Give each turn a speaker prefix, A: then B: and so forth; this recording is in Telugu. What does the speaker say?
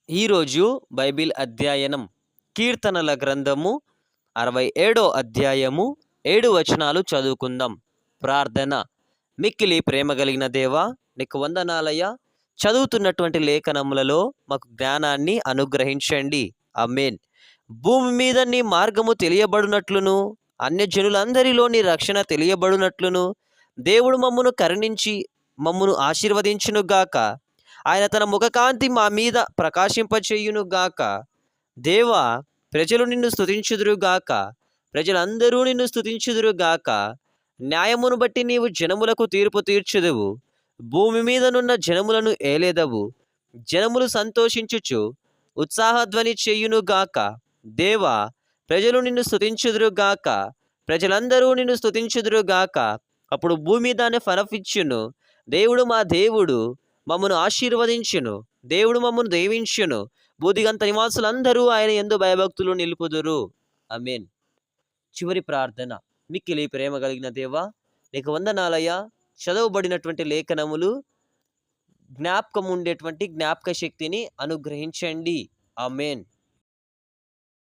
A: ఈరోజు బైబిల్ అధ్యయనం కీర్తనల గ్రంథము 67 అధ్యాయము 7 వచనాలు చదువుకుందాం. ప్రార్థన. మిక్కిలి ప్రేమ కలిగిన దేవా, నీకు వందనాలయ్యా. చదువుతున్నటువంటి లేఖనములలో మాకు జ్ఞానాన్ని అనుగ్రహించండి. ఆమేన్. భూమి మీద నీ మార్గము తెలియబడినట్లును, అన్యజనులందరిలో నీ రక్షణ తెలియబడినట్లును దేవుడు మమ్మను కరుణించి మమ్మను ఆశీర్వదించునుగాక. ఆయన తన ముఖకాంతి మా మీద ప్రకాశింపచేయునుగాక. దేవా, ప్రజలు నిన్ను స్తుతించుదురుగాక, ప్రజలందరూ నిన్ను స్తుతించుదురుగాక. న్యాయమును బట్టి నీవు జనములకు తీర్పు తీర్చుదువు, భూమి మీదనున్న జనములను ఏలేదవు. జనములు సంతోషించుచు ఉత్సాహధ్వని చేయునుగాక. దేవా, ప్రజలు నిన్ను స్తుతించుదురుగాక, ప్రజలందరూ నిన్ను స్తుతించుదురుగాక. అప్పుడు భూమి దాన్ని ఫలమిచ్చును. దేవుడు మా దేవుడు మమ్మను ఆశీర్వదించును. దేవుడు మమ్మను దీవించును. భూదిగంత నివాసులందరూ ఆయన యందు భయభక్తులు నిలుపుదురు. ఆమేన్. చివరి ప్రార్థన. మిక్కిలి ప్రేమ కలిగిన దేవా, నీకు వందనాలయ్యా. చదవబడినటువంటి లేఖనములు జ్ఞాపకం ఉండేటువంటి జ్ఞాపక శక్తిని అనుగ్రహించండి. ఆమేన్.